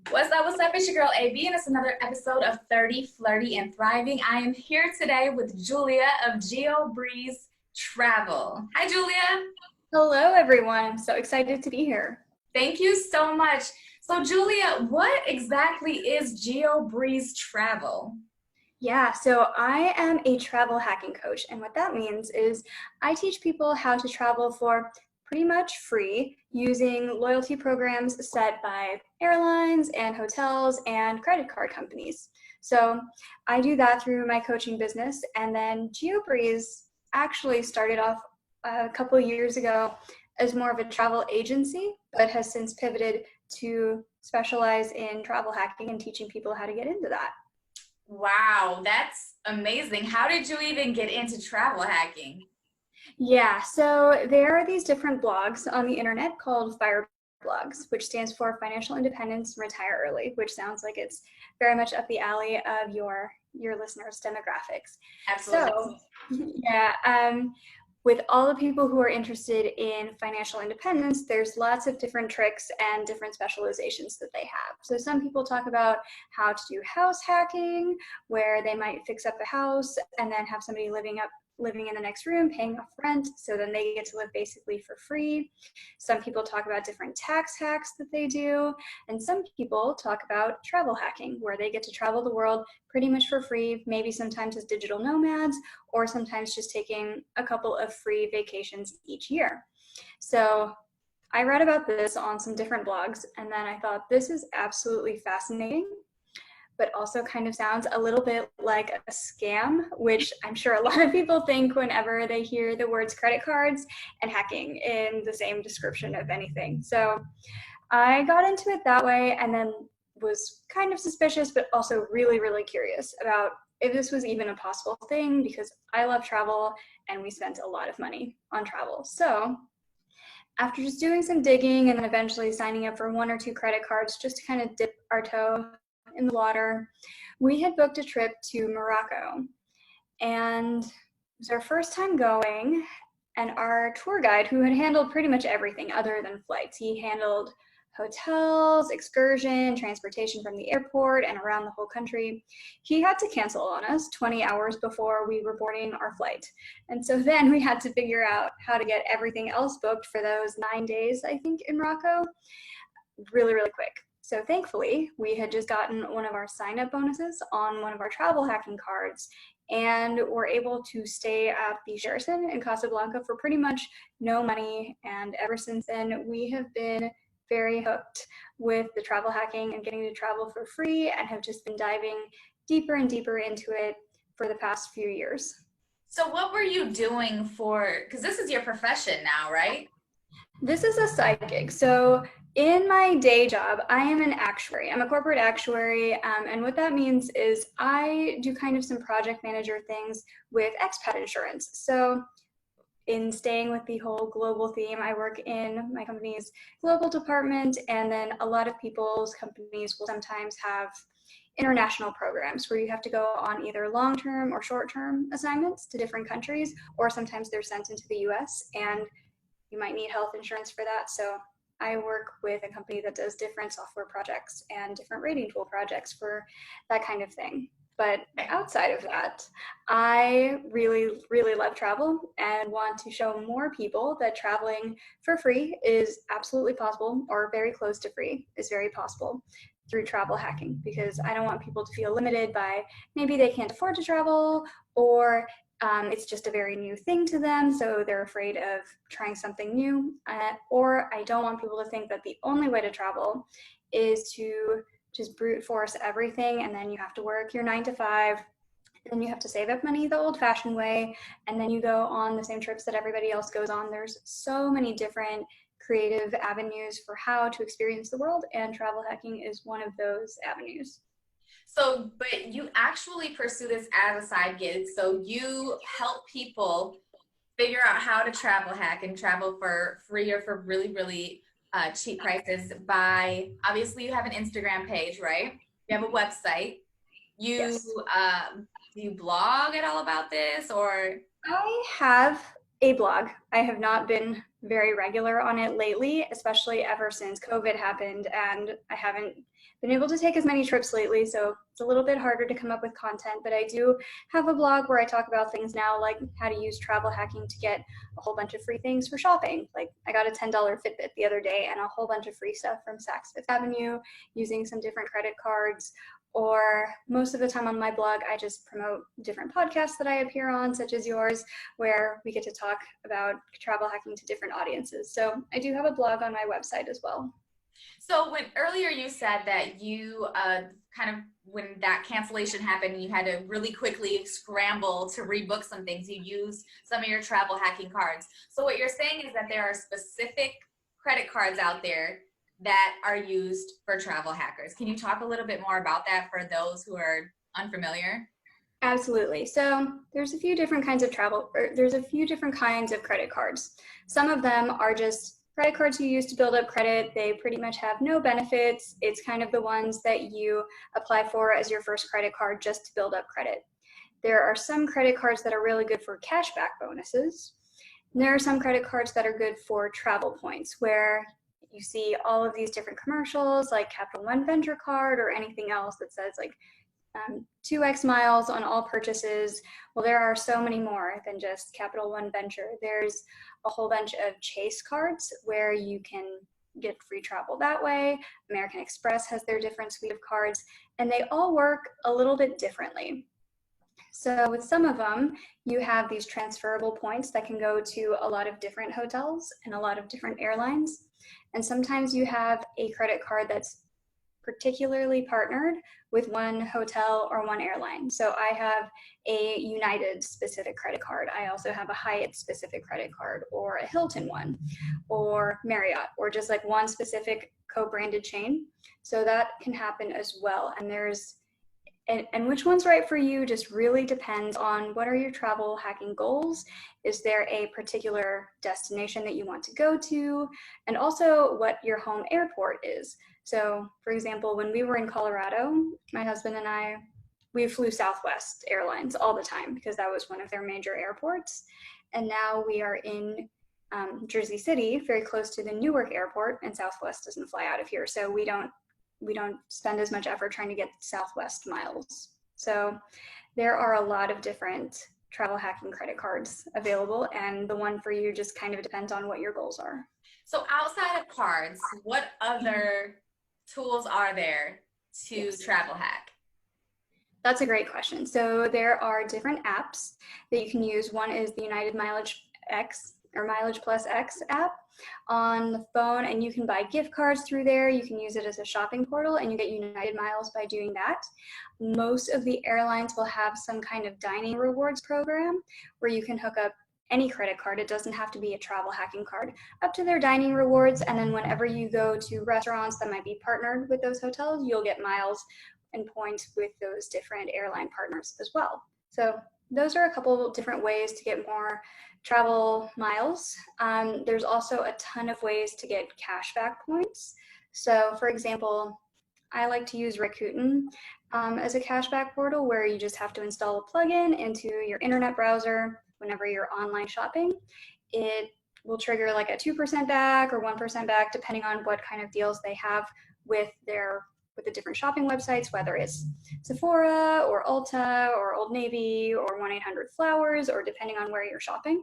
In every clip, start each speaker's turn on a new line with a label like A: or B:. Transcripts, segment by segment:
A: What's up? What's up? It's your girl AB, and it's another episode of 30, Flirty, and Thriving. I am here today with Julia of Geobreeze Travel. Hi, Julia.
B: Hello, everyone. I'm so excited to be here.
A: Thank you so much. So, Julia, what exactly is Geobreeze Travel?
B: Yeah, so I am a travel hacking coach, and what that means is I teach people how to travel for pretty much free using loyalty programs set by airlines and hotels and credit card companies. So I do that through my coaching business, and then GeoBreeze actually started off a couple of years ago as more of a travel agency, but has since pivoted to specialize in travel hacking and teaching people how to get into that.
A: Wow, that's amazing. How did you even get into travel hacking?
B: Yeah, so there are these different blogs on the internet called fire blogs, which stands for Financial Independence and Retire Early, which sounds like it's very much up the alley of your listeners' demographics.
A: Absolutely.
B: So, yeah, with all the people who are interested in financial independence, there's lots of different tricks and different specializations that they have. So some people talk about how to do house hacking, where they might fix up a house and then have somebody living in the next room, paying off rent, so then they get to live basically for free. Some people talk about different tax hacks that they do, and some people talk about travel hacking, where they get to travel the world pretty much for free, maybe sometimes as digital nomads, or sometimes just taking a couple of free vacations each year. So I read about this on some different blogs, and then I thought this is absolutely fascinating, but also kind of sounds a little bit like a scam, which I'm sure a lot of people think whenever they hear the words credit cards and hacking in the same description of anything. So I got into it that way and then was kind of suspicious, but also really, really curious about if this was even a possible thing because I love travel and we spent a lot of money on travel. So after just doing some digging and then eventually signing up for one or two credit cards just to kind of dip our toe in the water, we had booked a trip to Morocco. And it was our first time going. And our tour guide, who had handled pretty much everything other than flights, he handled hotels, excursion, transportation from the airport and around the whole country. He had to cancel on us 20 hours before we were boarding our flight. And so then we had to figure out how to get everything else booked for those 9 days, I think, in Morocco really, really quick. So thankfully, we had just gotten one of our sign-up bonuses on one of our travel hacking cards and were able to stay at the Sheraton in Casablanca for pretty much no money. And ever since then, we have been very hooked with the travel hacking and getting to travel for free and have just been diving deeper and deeper into it for the past few years.
A: So, what were you doing because this is your profession now, right?
B: This is a side gig. So, in my day job, I am an actuary. I'm a corporate actuary. And what that means is I do kind of some project manager things with expat insurance. So, in staying with the whole global theme, I work in my company's global department. And then a lot of people's companies will sometimes have international programs where you have to go on either long-term or short-term assignments to different countries, or sometimes they're sent into the US. And you might need health insurance for that. So I work with a company that does different software projects and different rating tool projects for that kind of thing. But outside of that, I really, really love travel and want to show more people that traveling for free is absolutely possible, or very close to free is very possible through travel hacking, because I don't want people to feel limited by maybe they can't afford to travel, or it's just a very new thing to them, so they're afraid of trying something new. Or I don't want people to think that the only way to travel is to just brute force everything, and then you have to work your 9 to 5, and then you have to save up money the old fashioned way, and then you go on the same trips that everybody else goes on. There's so many different creative avenues for how to experience the world, and travel hacking is one of those avenues.
A: So, but you actually pursue this as a side gig. So you help people figure out how to travel hack and travel for free or for really, really cheap prices by obviously you have an Instagram page, right? You have a website. You
B: Yes.
A: do you blog at all about this or
B: I have a blog. I have not been very regular on it lately, especially ever since COVID happened, and I haven't been able to take as many trips lately, so it's a little bit harder to come up with content, but I do have a blog where I talk about things now, like how to use travel hacking to get a whole bunch of free things for shopping. Like I got a $10 Fitbit the other day and a whole bunch of free stuff from Saks Fifth Avenue using some different credit cards. Or most of the time on my blog, I just promote different podcasts that I appear on, such as yours, where we get to talk about travel hacking to different audiences. So I do have a blog on my website as well.
A: So when earlier you said that you kind of when that cancellation happened, you had to really quickly scramble to rebook some things. You used some of your travel hacking cards. So what you're saying is that there are specific credit cards out there that are used for travel hackers. Can you talk a little bit more about that for those who are unfamiliar?
B: Absolutely. So there's a few different kinds of there's a few different kinds of credit cards. Some of them are just credit cards you use to build up credit. They pretty much have no benefits. It's kind of the ones that you apply for as your first credit card just to build up credit. There are some credit cards that are really good for cashback bonuses. And there are some credit cards that are good for travel points, where you see all of these different commercials like Capital One Venture Card or anything else that says like 2x miles on all purchases. Well, there are so many more than just Capital One Venture. There's a whole bunch of Chase cards where you can get free travel that way. American Express has their different suite of cards, and they all work a little bit differently. So with some of them, you have these transferable points that can go to a lot of different hotels and a lot of different airlines. And sometimes you have a credit card that's particularly partnered with one hotel or one airline. So I have a United specific credit card. I also have a Hyatt specific credit card, or a Hilton one, or Marriott, or just like one specific co-branded chain. So that can happen as well. And which one's right for you just really depends on what are your travel hacking goals. Is there a particular destination that you want to go to? And also what your home airport is. So for example, when we were in Colorado, my husband and I, we flew Southwest Airlines all the time because that was one of their major airports. And now we are in Jersey City, very close to the Newark airport, and Southwest doesn't fly out of here. So we don't spend as much effort trying to get Southwest miles. So there are a lot of different travel hacking credit cards available, and the one for you just kind of depends on what your goals are.
A: So outside of cards, what other tools are there to travel hack?
B: That's a great question. So there are different apps that you can use. One is the United Mileage X or Mileage Plus X app on the phone, and you can buy gift cards through there. You can use it as a shopping portal, and you get United Miles by doing that. Most of the airlines will have some kind of dining rewards program where you can hook up any credit card. It doesn't have to be a travel hacking card up to their dining rewards. And then whenever you go to restaurants that might be partnered with those hotels, you'll get miles and points with those different airline partners as well. So those are a couple of different ways to get more travel miles. There's also a ton of ways to get cashback points. So for example, I like to use Rakuten as a cashback portal where you just have to install a plugin into your internet browser whenever you're online shopping. It will trigger like a 2% back or 1% back depending on what kind of deals they have with the different shopping websites, whether it's Sephora or Ulta or Old Navy or 1-800-Flowers, or depending on where you're shopping.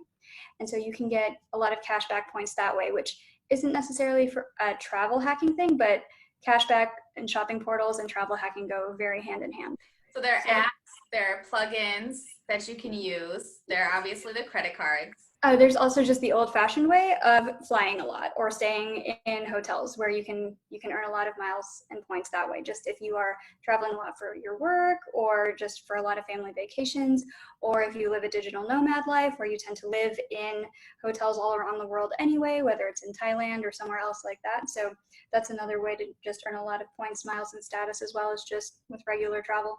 B: And so you can get a lot of cashback points that way, which isn't necessarily for a travel hacking thing, but cashback and shopping portals and travel hacking go very hand in hand.
A: So there are apps, there are plugins that you can use. There are obviously the credit cards.
B: There's also just the old-fashioned way of flying a lot or staying in hotels where you can earn a lot of miles and points that way. Just if you are traveling a lot for your work, or just for a lot of family vacations, or if you live a digital nomad life where you tend to live in hotels all around the world anyway, whether it's in Thailand or somewhere else like that. So that's another way to just earn a lot of points, miles, and status, as well as just with regular travel.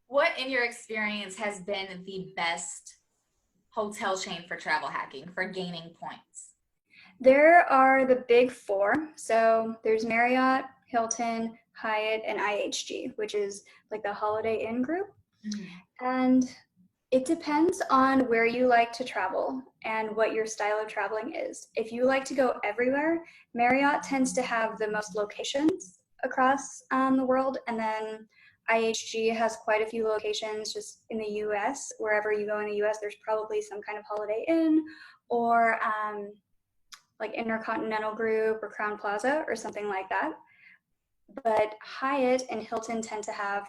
A: What in your experience has been the best hotel chain for travel hacking, for gaining points?
B: There are the big four. So there's Marriott, Hilton, Hyatt, and IHG, which is like the Holiday Inn group. Mm-hmm. And It depends on where you like to travel and what your style of traveling is. If you like to go everywhere, Marriott tends to have the most locations across the world, and then IHG has quite a few locations just in the US. Wherever you go in the US, there's probably some kind of Holiday Inn or like Intercontinental Group or Crown Plaza or something like that. But Hyatt and Hilton tend to have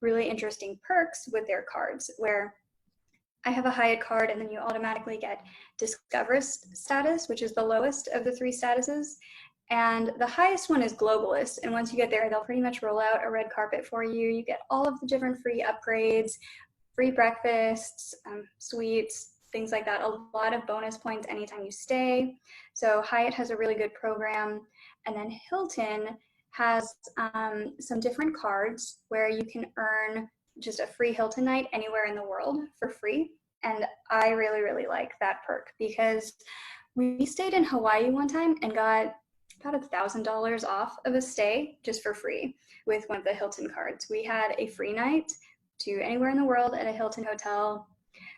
B: really interesting perks with their cards where I have a Hyatt card, and then you automatically get Discoverist status, which is the lowest of the three statuses. And the highest one is Globalist. And once you get there, they'll pretty much roll out a red carpet for you. You get all of the different free upgrades, free breakfasts, suites, things like that. A lot of bonus points anytime you stay. So Hyatt has a really good program. And then Hilton has some different cards where you can earn just a free Hilton night anywhere in the world for free. And I really, really like that perk because we stayed in Hawaii one time and got about $1,000 off of a stay just for free with one of the Hilton cards. We had a free night to anywhere in the world at a Hilton hotel.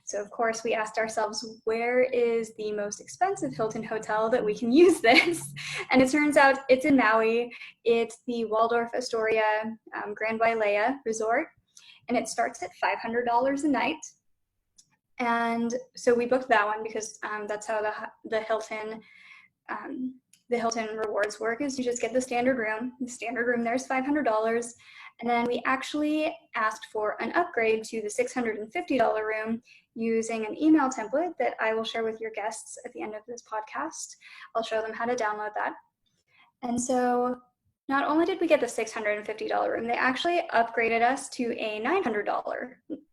B: So of course we asked ourselves, where is the most expensive Hilton hotel that we can use this? And it turns out it's in Maui. It's the Waldorf Astoria Grand Wailea Resort. And it starts at $500 a night. And so we booked that one because that's how the Hilton rewards work is you just get the standard room. The standard room there's $500. And then we actually asked for an upgrade to the $650 room using an email template that I will share with your guests at the end of this podcast. I'll show them how to download that. And so not only did we get the $650 room, they actually upgraded us to a $900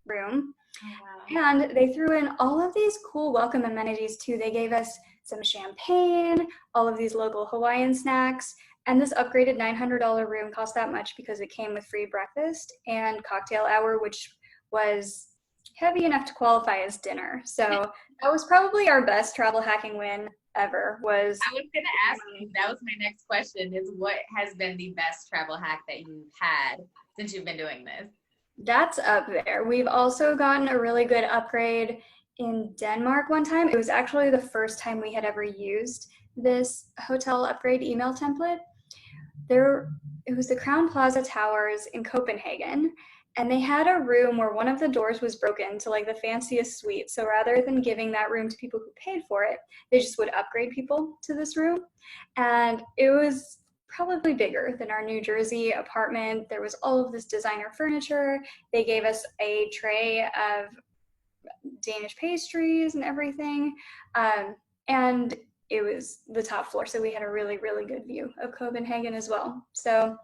B: room. Oh, wow. And they threw in all of these cool welcome amenities too. They gave us some champagne, all of these local Hawaiian snacks, and this upgraded $900 room cost that much because it came with free breakfast and cocktail hour, which was heavy enough to qualify as dinner. So that was probably our best travel hacking win ever.
A: I was going to ask you, that was my next question, is what has been the best travel hack that you've had since you've been doing this?
B: That's up there. We've also gotten a really good upgrade in Denmark one time. It was actually the first time we had ever used this hotel upgrade email template. It was the Crown Plaza Towers in Copenhagen, and they had a room where one of the doors was broken to like the fanciest suite. So rather than giving that room to people who paid for it, they just would upgrade people to this room. And it was probably bigger than our New Jersey apartment. There was all of this designer furniture. They gave us a tray of Danish pastries and everything. And it was the top floor. So we had a really, really good view of Copenhagen as well. So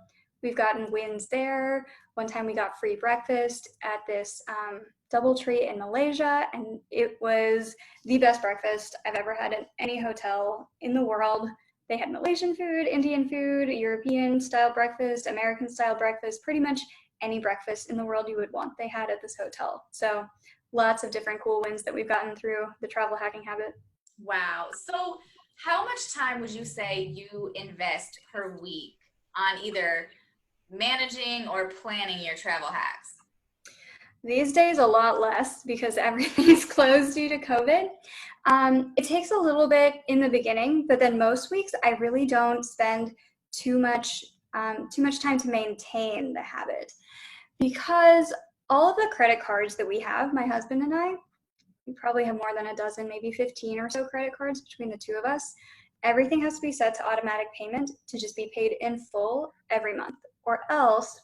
B: we've gotten wins there. One time we got free breakfast at this DoubleTree in Malaysia, and it was the best breakfast I've ever had at any hotel in the world. They had Malaysian food, Indian food, European style breakfast, American style breakfast, pretty much any breakfast in the world you would want they had at this hotel. So lots of different cool wins that we've gotten through the travel hacking habit.
A: Wow. So how much time would you say you invest per week on either managing or planning your travel hacks?
B: These days, a lot less because everything is closed due to COVID. It takes a little bit in the beginning, but then most weeks I really don't spend too much time to maintain the habit because all of the credit cards that we have, my husband and I, we probably have more than a dozen, maybe 15 or so credit cards between the two of us. Everything has to be set to automatic payment to just be paid in full every month, or else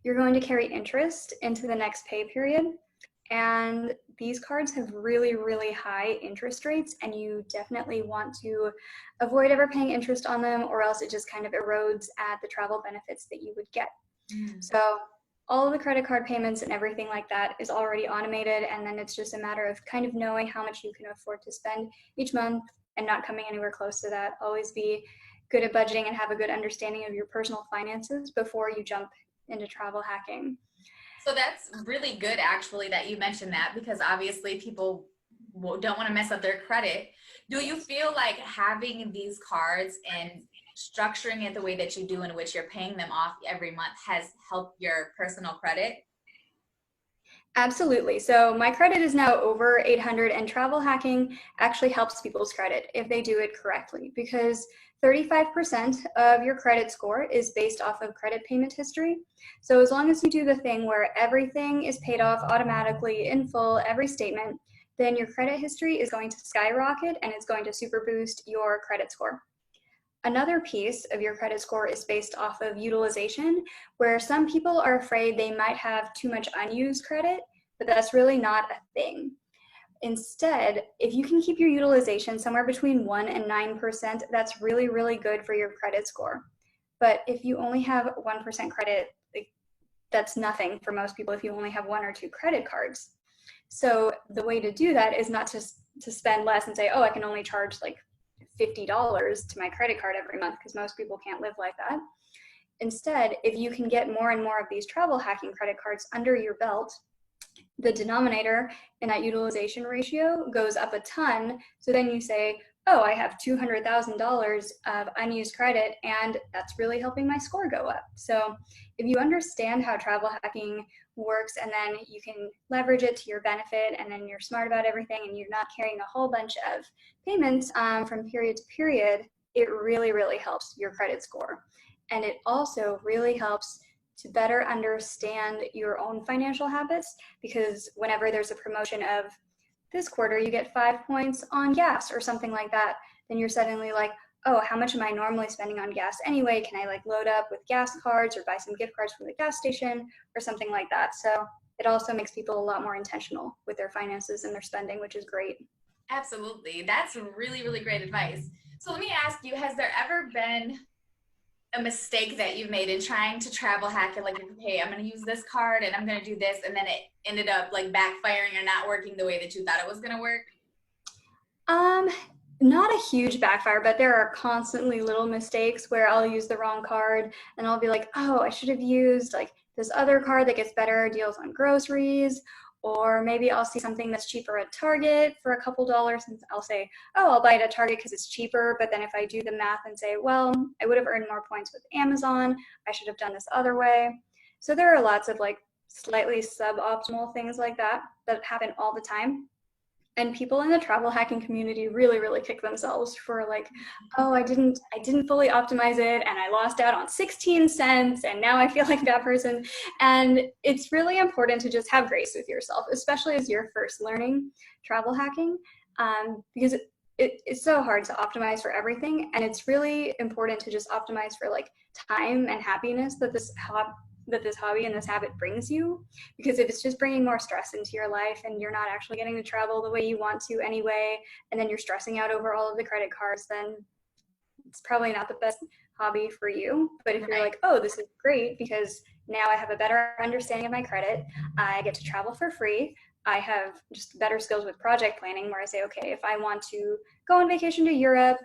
B: you're going to carry interest into the next pay period. And these cards have really, really high interest rates, and you definitely want to avoid ever paying interest on them, or else it just kind of erodes at the travel benefits that you would get. So all of the credit card payments and everything like that is already automated, and then it's just a matter of kind of knowing how much you can afford to spend each month and not coming anywhere close to that. Always be good at budgeting and have a good understanding of your personal finances before you jump into travel hacking.
A: So that's really good, actually, that you mentioned that, because obviously people don't want to mess up their credit. Do you feel like having these cards and structuring it the way that you do, in which you're paying them off every month, has helped your personal credit?
B: Absolutely. So my credit is now over 800, and travel hacking actually helps people's credit if they do it correctly, because 35% of your credit score is based off of credit payment history. So as long as you do the thing where everything is paid off automatically in full, every statement, then your credit history is going to skyrocket and it's going to super boost your credit score. Another piece of your credit score is based off of utilization, where some people are afraid they might have too much unused credit, but that's really not a thing. Instead, if you can keep your utilization somewhere between 1 and 9%, that's really, really good for your credit score. But if you only have 1% credit, like, that's nothing for most people if you only have one or two credit cards. So the way to do that is not just to spend less and say, oh, I can only charge like $50 to my credit card every month, because most people can't live like that. Instead, if you can get more and more of these travel hacking credit cards under your belt, the denominator in that utilization ratio goes up a ton. So then you say, oh, I have $200,000 of unused credit, and that's really helping my score go up. So if you understand how travel hacking works, and then you can leverage it to your benefit, and then you're smart about everything, and you're not carrying a whole bunch of payments from period to period, it really, really helps your credit score. And it also really helps to better understand your own financial habits, because whenever there's a promotion of this quarter you get 5 points on gas or something like that, then you're suddenly like, oh, how much am I normally spending on gas anyway? Can I like load up with gas cards or buy some gift cards from the gas station or something like that? So it also makes people a lot more intentional with their finances and their spending, which is great.
A: Absolutely. That's really, really great advice. So let me ask you, has there ever been a mistake that you've made in trying to travel hack it? Like, hey, I'm going to use this card and I'm going to do this, and then it ended up like backfiring or not working the way that you thought it was going to work?
B: Um, Not a huge backfire, but there are constantly little mistakes where I'll use the wrong card and I'll be like, oh, I should have used like this other card that gets better deals on groceries. Or maybe I'll see something that's cheaper at Target for a couple dollars, and I'll say, oh, I'll buy it at Target because it's cheaper. But then if I do the math and say, well, I would have earned more points with Amazon, I should have done this other way. So there are lots of like slightly suboptimal things like that that happen all the time, and people in the travel hacking community really, really kick themselves for like, oh, I didn't fully optimize it and I lost out on 16 cents and now I feel like that person. And it's really important to just have grace with yourself, especially as you're first learning travel hacking, because it's so hard to optimize for everything, and it's really important to just optimize for like time and happiness that this hobby and this habit brings you. Because if it's just bringing more stress into your life and you're not actually getting to travel the way you want to anyway, and then you're stressing out over all of the credit cards, then it's probably not the best hobby for you. But if you're
A: Right.
B: like, oh, this is great because now I have a better understanding of my credit, I get to travel for free, I have just better skills with project planning, where I say, okay, if I want to go on vacation to Europe,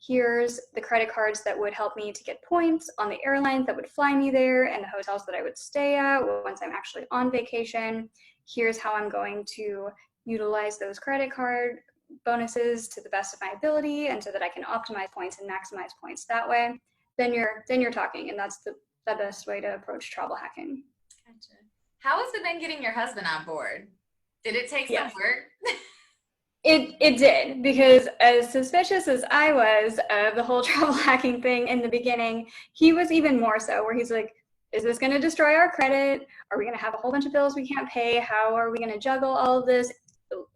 B: here's the credit cards that would help me to get points on the airlines that would fly me there and the hotels that I would stay at once I'm actually on vacation. Here's how I'm going to utilize those credit card bonuses to the best of my ability, and so that I can optimize points and maximize points that way. Then you're talking, and that's the best way to approach travel hacking.
A: Gotcha. How has it been getting your husband on board? Did it take some
B: Yes.
A: work?
B: It did, because as suspicious as I was of the whole travel hacking thing in the beginning, he was even more so, where he's like, is this going to destroy our credit? Are we going to have a whole bunch of bills we can't pay? How are we going to juggle all of this?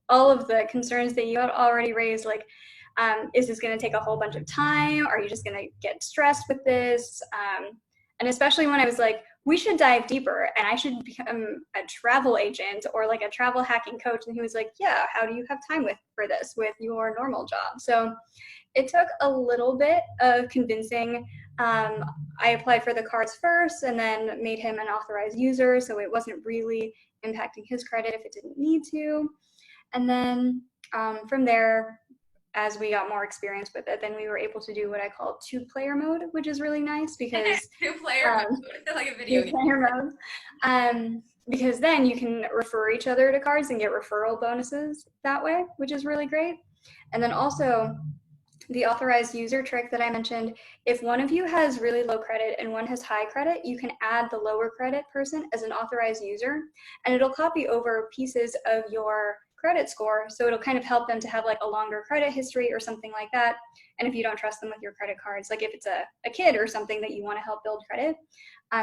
B: All of the concerns that you had already raised, like, is this going to take a whole bunch of time? Are you just going to get stressed with this? And especially when I was like, we should dive deeper and I should become a travel agent or like a travel hacking coach. And he was like, yeah, how do you have time for this with your normal job? So it took a little bit of convincing. I applied for the cards first and then made him an authorized user, so it wasn't really impacting his credit if it didn't need to. And then from there, as we got more experience with it, then we were able to do what I call two-player mode, which is really nice because
A: Two-player
B: um,
A: mode, like a video game.
B: two-player mode, because then you can refer each other to cards and get referral bonuses that way, which is really great. And then also, the authorized user trick that I mentioned, if one of you has really low credit and one has high credit, you can add the lower credit person as an authorized user, and it'll copy over pieces of your credit score. So it'll kind of help them to have like a longer credit history or something like that. And if you don't trust them with your credit cards, like if it's a kid or something that you want to help build credit,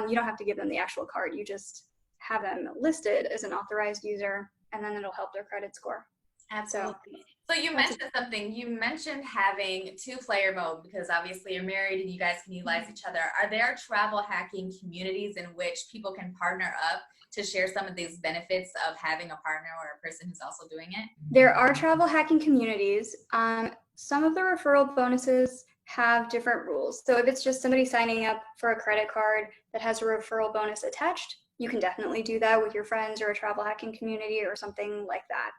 B: you don't have to give them the actual card. You just have them listed as an authorized user, and then it'll help their credit score.
A: Absolutely. So you
B: That's
A: mentioned something. You mentioned having two-player mode because obviously you're married and you guys can utilize each other. Are there travel hacking communities in which people can partner up to share some of these benefits of having a partner or a person who's also doing it?
B: There are travel hacking communities. Some of the referral bonuses have different rules. So if it's just somebody signing up for a credit card that has a referral bonus attached, you can definitely do that with your friends or a travel hacking community or something like that.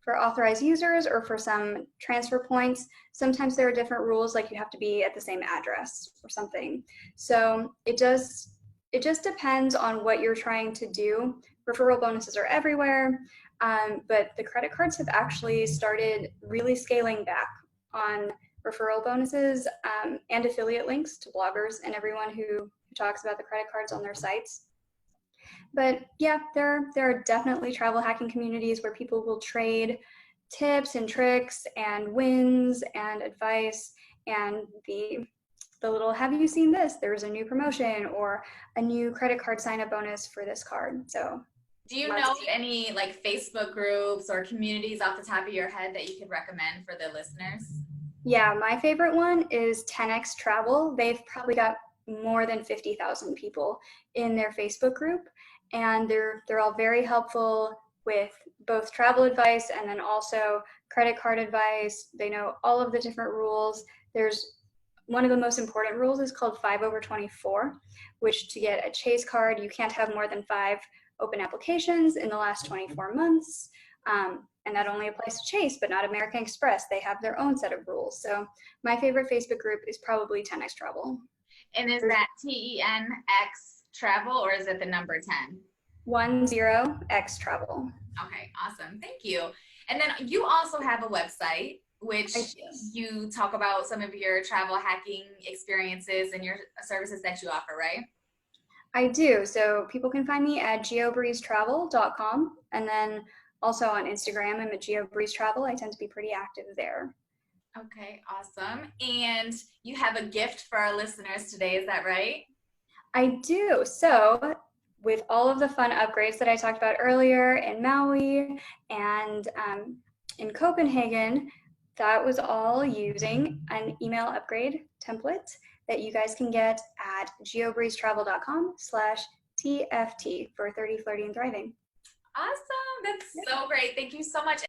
B: For authorized users or for some transfer points, sometimes there are different rules, like you have to be at the same address or something. So it just depends on what you're trying to do. Referral bonuses are everywhere, but the credit cards have actually started really scaling back on referral bonuses and affiliate links to bloggers and everyone who talks about the credit cards on their sites. But yeah, there are definitely travel hacking communities where people will trade tips and tricks and wins and advice and the little, have you seen this? There's a new promotion or a new credit card sign up bonus for this card. So
A: Do you know any like Facebook groups or communities off the top of your head that you could recommend for the listeners?
B: yeah, my favorite one is 10x Travel. They've probably got more than 50,000 people in their Facebook group, and they're all very helpful with both travel advice and then also credit card advice. They know all of the different rules. There's one of the most important rules is called 5/24, which to get a Chase card, you can't have more than 5 open applications in the last 24 months. And that only applies to Chase, but not American Express. They have their own set of rules. So my favorite Facebook group is probably 10x Travel.
A: And is that TENX Travel or is it the number 10?
B: 10x Travel.
A: Okay, awesome. Thank you. And then you also have a website which you talk about some of your travel hacking experiences and your services that you offer, right?
B: I do. So people can find me at geobreezetravel.com, and then also on Instagram, I'm at Geobreeze Travel. I tend to be pretty active there.
A: Okay, awesome. And you have a gift for our listeners today, is that right?
B: I do. So with all of the fun upgrades that I talked about earlier in Maui and in Copenhagen, that was all using an email upgrade template that you guys can get at geobreezetravel.com/TFT for 30 Flirty and Thriving.
A: Awesome. That's so great. Thank you so much.